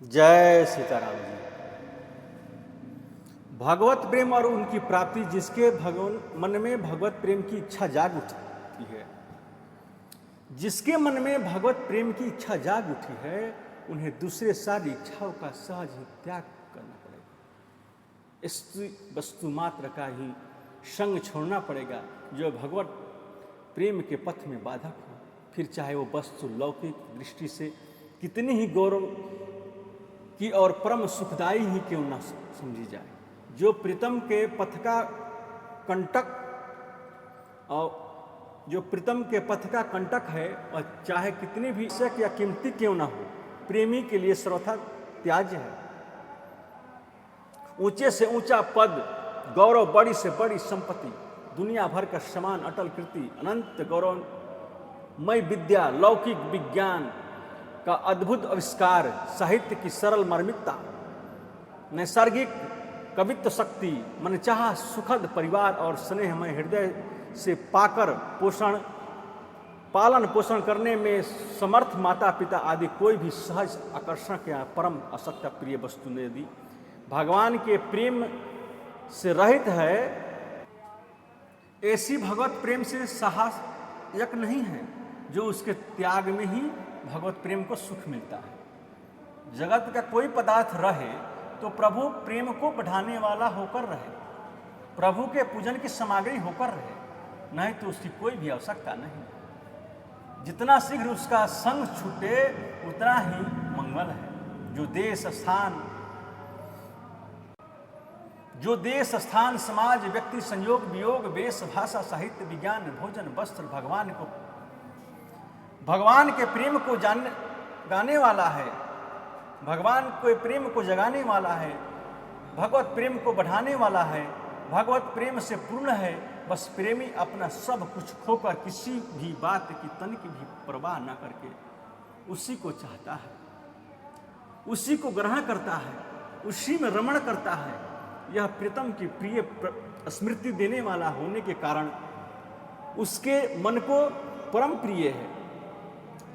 जय सीताराम जी। भगवत प्रेम और उनकी प्राप्ति, जिसके मन में भगवत प्रेम की इच्छा जाग उठी है, जिसके मन में भगवत प्रेम की इच्छा जाग उठी है, उन्हें दूसरे सारी इच्छाओं का सहज ही त्याग करना पड़ेगा। इस वस्तु मात्र का ही संग छोड़ना पड़ेगा जो भगवत प्रेम के पथ में बाधक हो, फिर चाहे वो वस्तु लौकिक दृष्टि से कितनी ही गौरव की और परम सुखदायी ही क्यों न समझी जाए। जो प्रीतम के पथ का कंटक और जो प्रीतम के पथ का कंटक है, और चाहे कितनी भी आवश्यक या कीमती क्यों ना हो, प्रेमी के लिए सर्वथा त्याज्य है। ऊंचे से ऊंचा पद, गौरव, बड़ी से बड़ी संपत्ति, दुनिया भर का समान अटल कृति, अनंत गौरवमय विद्या, लौकिक विज्ञान का अद्भुत आविष्कार, साहित्य की सरल मार्मिकता, नैसर्गिक कवित्व शक्ति, मनचाहा सुखद परिवार और स्नेहमय हृदय से पाकर पालन पोषण करने में समर्थ माता पिता आदि कोई भी सहज आकर्षण या परम असत्य प्रिय वस्तु ने दी भगवान के प्रेम से रहित है, ऐसी भगवत प्रेम से सहायक नहीं है, जो उसके त्याग में ही भगवत प्रेम को सुख मिलता है। जगत का कोई पदार्थ रहे तो प्रभु प्रेम को बढ़ाने वाला होकर रहे, प्रभु के पूजन की सामग्री होकर रहे, नहीं तो उसकी कोई भी आवश्यकता नहीं। जितना शीघ्र उसका संग छूटे उतना ही मंगल है। जो देश स्थान समाज व्यक्ति संयोग वियोग वेश भाषा साहित्य विज्ञान भोजन वस्त्र भगवान के प्रेम को गाने वाला है, भगवान के प्रेम को जगाने वाला है, भगवत प्रेम को बढ़ाने वाला है, भगवत प्रेम से पूर्ण है। बस प्रेमी अपना सब कुछ खोकर किसी भी बात की तनिक भी परवाह न करके उसी को चाहता है, उसी को ग्रहण करता है, उसी में रमण करता है। यह प्रीतम की प्रिय स्मृति देने वाला होने के कारण उसके मन को परम प्रिय है।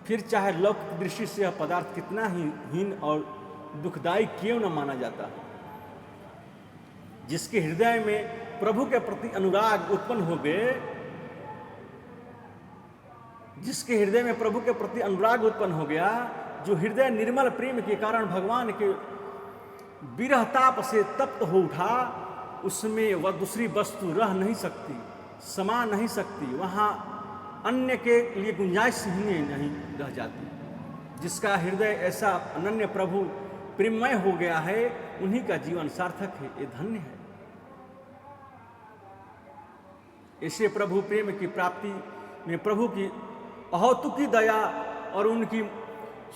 फिर चाहे लौकिक दृष्टि से यह पदार्थ कितना ही हीन और दुखदायी क्यों न माना जाता है। जिसके हृदय में प्रभु के प्रति अनुराग उत्पन्न हो गए, जिसके हृदय में प्रभु के प्रति अनुराग उत्पन्न हो गया, जो हृदय निर्मल प्रेम के कारण भगवान के विरह ताप से तप्त हो उठा, उसमें वह दूसरी वस्तु रह नहीं सकती, समा नहीं सकती, वहाँ अन्य के लिए गुंजाइश ही नहीं रह जाती। जिसका हृदय ऐसा अनन्य प्रभु प्रेममय हो गया है, उन्हीं का जीवन सार्थक है, ये धन्य है। ऐसे प्रभु प्रेम की प्राप्ति में प्रभु की अहौतुकी दया और उनकी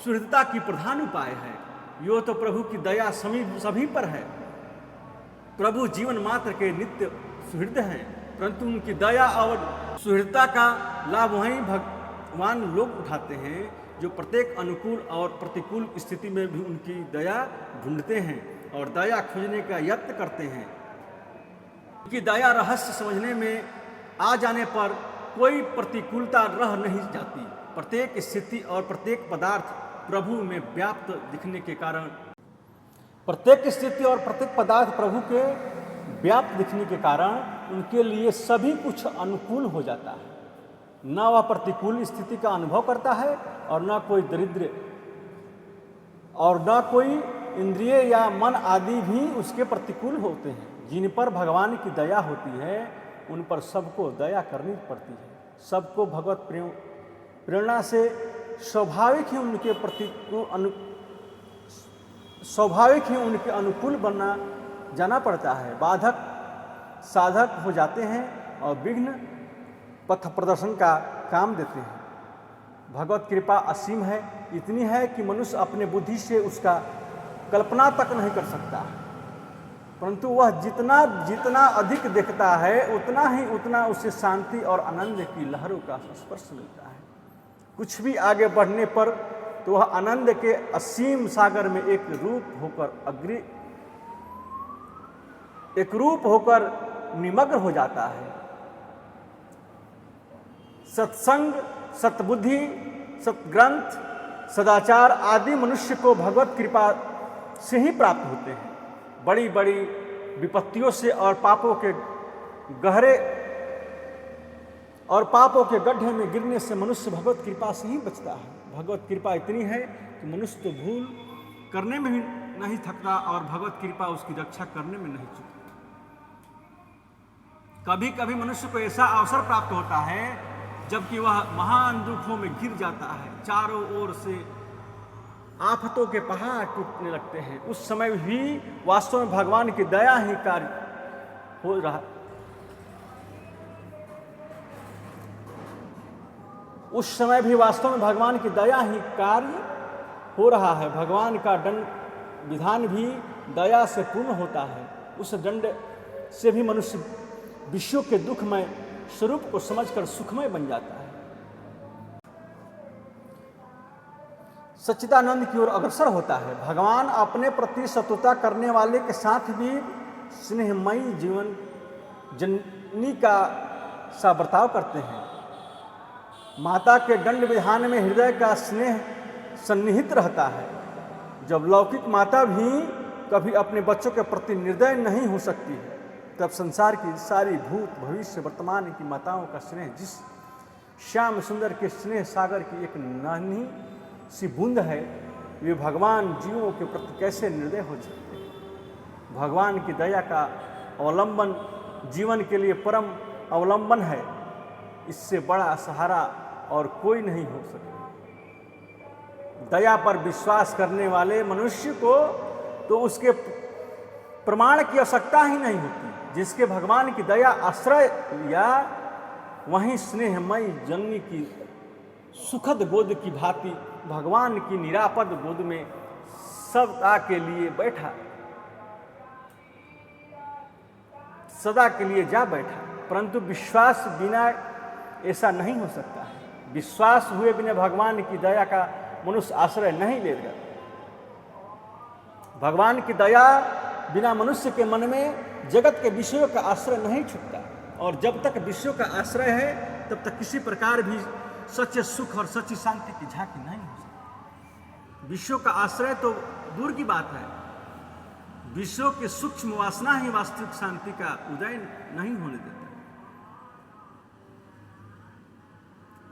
सुहृदता की प्रधान उपाय है। यो तो प्रभु की दया सभी पर है। प्रभु जीवन मात्र के नित्य सुहृद हैं, परंतु उनकी दया और सुहृदता का लाभ वहीं भगवान लोग उठाते हैं जो प्रत्येक अनुकूल और प्रतिकूल स्थिति में भी उनकी दया ढूंढते हैं और दया खोजने का यत्न करते हैं। उनकी दया रहस्य समझने में आ जाने पर कोई प्रतिकूलता रह नहीं जाती। प्रत्येक स्थिति और प्रत्येक पदार्थ प्रभु में व्याप्त दिखने के कारण, प्रत्येक स्थिति और प्रत्येक पदार्थ प्रभु के व्याप्त दिखने के कारण उनके लिए सभी कुछ अनुकूल हो जाता है। न वह प्रतिकूल स्थिति का अनुभव करता है और न कोई दरिद्र और न कोई इंद्रिय या मन आदि भी उसके प्रतिकूल होते हैं। जिन पर भगवान की दया होती है उन पर सबको दया करनी पड़ती है। सबको भगवत प्रेरणा से स्वाभाविक ही उनके अनुकूल बनना जाना पड़ता है। बाधक साधक हो जाते हैं और विघ्न पथ प्रदर्शन का काम देते हैं। भगवत कृपा असीम है, इतनी है कि मनुष्य अपने बुद्धि से उसका कल्पना तक नहीं कर सकता, परंतु वह जितना अधिक देखता है उतना उसे शांति और आनंद की लहरों का स्पर्श मिलता है। कुछ भी आगे बढ़ने पर तो वह आनंद के असीम सागर में एक रूप होकर निमग्न हो जाता है। सत्संग, सतबुद्धि, सत्ग्रंथ, सदाचार आदि मनुष्य को भगवत कृपा से ही प्राप्त होते हैं। बड़ी बड़ी विपत्तियों से और पापों के गड्ढे में गिरने से मनुष्य भगवत कृपा से ही बचता है। भगवत कृपा इतनी है कि मनुष्य तो भूल करने में भी नहीं थकता और भगवत कृपा उसकी रक्षा करने में नहीं चूकती। कभी कभी मनुष्य को ऐसा अवसर प्राप्त होता है जबकि वह महान दुखों में घिर जाता है, चारों ओर से आफतों के पहाड़ टूटने लगते हैं। उस समय भी वास्तव में भगवान की दया ही कार्य हो रहा, उस समय भी वास्तव में भगवान की दया ही कार्य हो रहा है। भगवान का दंड विधान भी दया से पूर्ण होता है। उस दंड से भी मनुष्य विश्व के दुखमय स्वरूप को समझकर सुखमय बन जाता है। सच्चिदानंद की ओर अग्रसर होता है। भगवान अपने प्रति शत्रुता करने वाले के साथ भी स्नेहमयी जीवन जननी का सा बर्ताव करते हैं। माता के दंड विधान में हृदय का स्नेह सन्निहित रहता है। जब लौकिक माता भी कभी अपने बच्चों के प्रति निर्दय नहीं हो सकती है, तब संसार की सारी भूत भविष्य वर्तमान की माताओं का स्नेह जिस श्याम सुंदर के स्नेह सागर की एक नानी सी बूंद है, वे भगवान जीवों के प्रति कैसे निर्दय हो सकते हैं। भगवान की दया का अवलंबन जीवन के लिए परम अवलंबन है। इससे बड़ा सहारा और कोई नहीं हो सकता। दया पर विश्वास करने वाले मनुष्य को तो उसके प्रमाण की आवश्यकता ही नहीं होती। जिसके भगवान की दया आश्रय या वहीं स्नेहमयी जननी की सुखद गोद की भांति भगवान की निरापद गोद में सदा के लिए बैठा, सदा के लिए जा बैठा। परंतु विश्वास बिना ऐसा नहीं हो सकता है। विश्वास हुए बिना भगवान की दया का मनुष्य आश्रय नहीं लेगा। भगवान की दया बिना मनुष्य के मन में जगत के विषयों का आश्रय नहीं छूटता। और जब तक विषयों का आश्रय है तब तक किसी प्रकार भी सच्चे सुख और सच्ची शांति की झांकी नहीं हो सकती। विषयों का आश्रय तो दूर की बात है, विषयों के सूक्ष्म वासना ही वास्तविक शांति का उदय नहीं होने देता।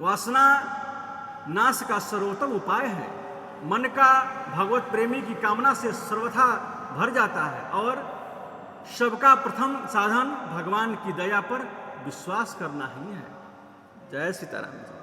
वासना नाश का सर्वोत्तम उपाय है। मन का भगवत प्रेमी की कामना से सर्वथा भर जाता है और सबका प्रथम साधन भगवान की दया पर विश्वास करना ही है। जय सीताराम।